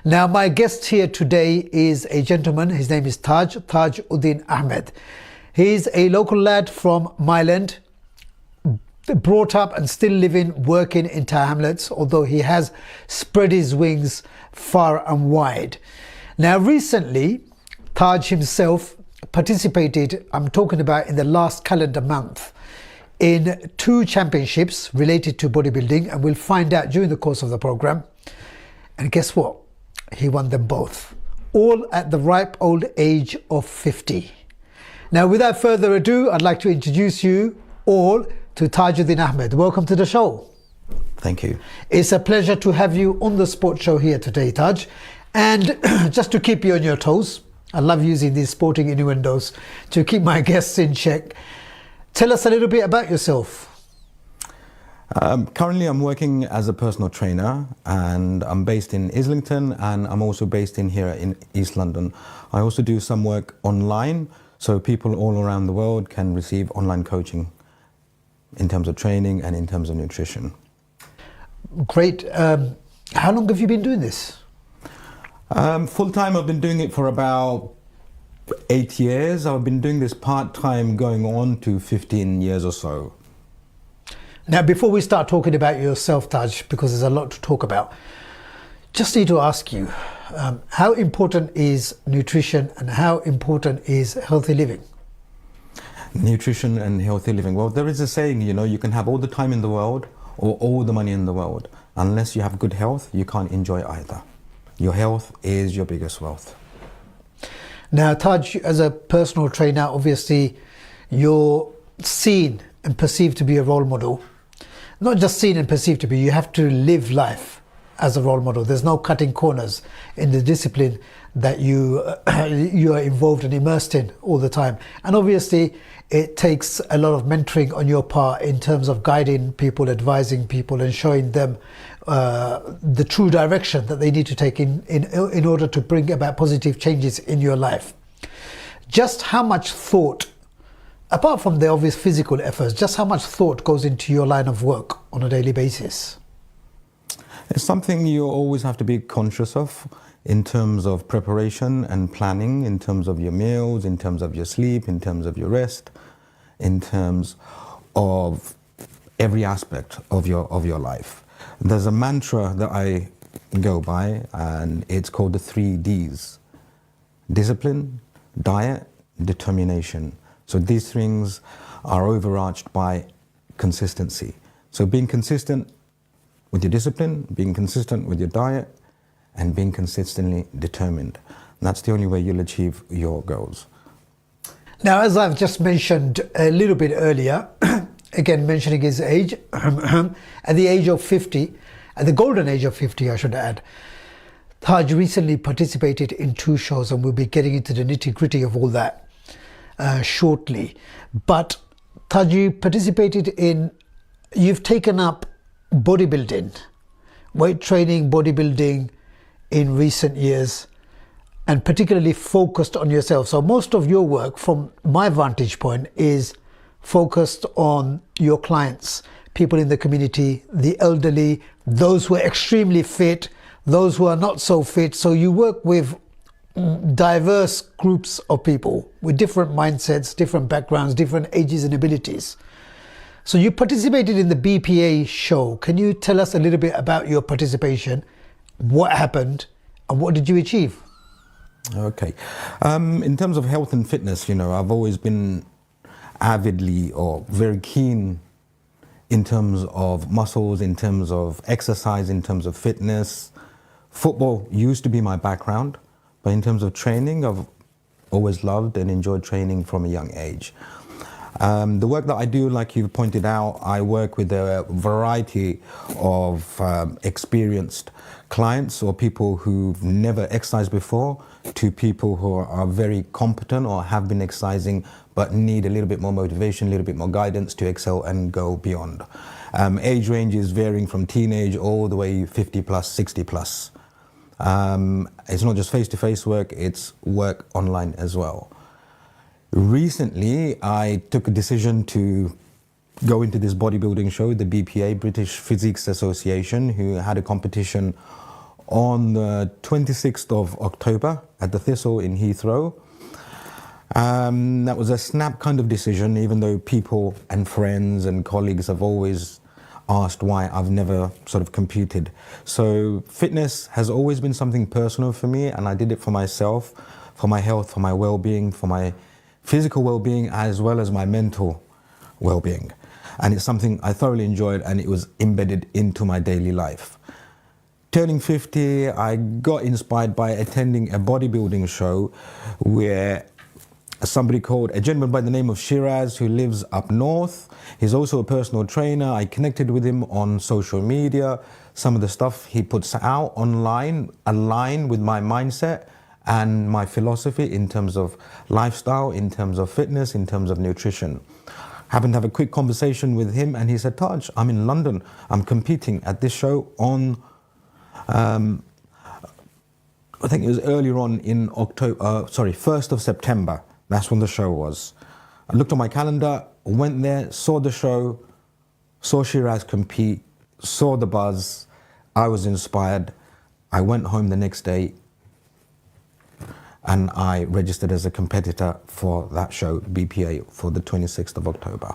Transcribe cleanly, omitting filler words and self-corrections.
Now, my guest here today is a gentleman. His name is Tajuddin Ahmed. He's a local lad from Myland, brought up and still living, working in Tower Hamlets, although he has spread his wings far and wide. Now, recently, Taj himself participated, I'm talking about in the last calendar month, in 2 championships related to bodybuilding, and we'll find out during the course of the program. And guess what? He won them both, all at the ripe old age of 50. Now, without further ado, I'd like to introduce you all to Tajuddin Ahmed. Welcome to the show. Thank you. It's a pleasure to have you on the sports show here today, Taj. And just to keep you on your toes, I love using these sporting innuendos to keep my guests in check. Tell us a little bit about yourself. Currently, I'm working as a personal trainer, and I'm based in Islington, and I'm also based in here in East London. I also do some work online, so people all around the world can receive online coaching in terms of training and in terms of nutrition. Great. How long have you been doing this? Full time, I've been doing it for about 8 years. I've been doing this part time going on to 15 years or so. Now, before we start talking about yourself, Taj, because there's a lot to talk about, just need to ask you, how important is nutrition and how important is healthy living? Nutrition and healthy living. Well, there is a saying, you can have all the time in the world or all the money in the world. Unless you have good health, you can't enjoy either. Your health is your biggest wealth. Now, Taj, as a personal trainer, obviously you're seen and perceived to be a role model. Not just seen and perceived to be, you have to live life as a role model. There's no cutting corners in the discipline that you are involved and immersed in all the time. And obviously it takes a lot of mentoring on your part in terms of guiding people, advising people and showing them the true direction that they need to take in order to bring about positive changes in your life. Just how much thought, apart from the obvious physical efforts, just how much thought goes into your line of work on a daily basis? It's something you always have to be conscious of in terms of preparation and planning, in terms of your meals, in terms of your sleep, in terms of your rest, in terms of every aspect of your life. There's a mantra that I go by, and it's called the 3 Ds: discipline, diet, determination. So these things are overarched by consistency. So being consistent with your discipline, being consistent with your diet, and being consistently determined. And that's the only way you'll achieve your goals. Now, as I've just mentioned a little bit earlier, again mentioning his age, at the age of 50, at the golden age of 50 I should add, Taj recently participated in 2 shows, and we'll be getting into the nitty-gritty of all that shortly. But Taj, you've taken up bodybuilding, weight training, bodybuilding in recent years, and particularly focused on yourself. So most of your work, from my vantage point, is focused on your clients, people in the community, the elderly, those who are extremely fit, those who are not so fit. So you work with diverse groups of people with different mindsets, different backgrounds, different ages and abilities. So you participated in the BPA show. Can you tell us a little bit about your participation, what happened, and what did you achieve? Okay. In terms of health and fitness, I've always been avidly or very keen in terms of muscles, in terms of exercise, in terms of fitness. Football used to be my background, but in terms of training, I've always loved and enjoyed training from a young age. The work that I do, like you pointed out, I work with a variety of experienced clients or people who've never exercised before to people who are very competent or have been exercising but need a little bit more motivation, a little bit more guidance to excel and go beyond. Age range is varying from teenage all the way 50 plus, 60 plus. It's not just face-to-face work, it's work online as well. Recently, I took a decision to go into this bodybuilding show, the BPA, British Physique Association, who had a competition on the 26th of October at the Thistle in Heathrow. That was a snap kind of decision, even though people and friends and colleagues have always asked why I've never sort of competed. So fitness has always been something personal for me, and I did it for myself, for my health, for my well-being, for my physical well-being, as well as my mental well-being. And it's something I thoroughly enjoyed, and it was embedded into my daily life. Turning 50, I got inspired by attending a bodybuilding show where somebody called a gentleman by the name of Shiraz, who lives up north. He's also a personal trainer. I connected with him on social media. Some of the stuff he puts out online align with my mindset and my philosophy in terms of lifestyle, in terms of fitness, in terms of nutrition. Happened to have a quick conversation with him, and he said, Taj, I'm in London. I'm competing at this show on, I think it was earlier on in October, 1st of September. That's when the show was. I looked on my calendar, went there, saw the show, saw Shiraz compete, saw the buzz. I was inspired. I went home the next day and I registered as a competitor for that show, BPA, for the 26th of October.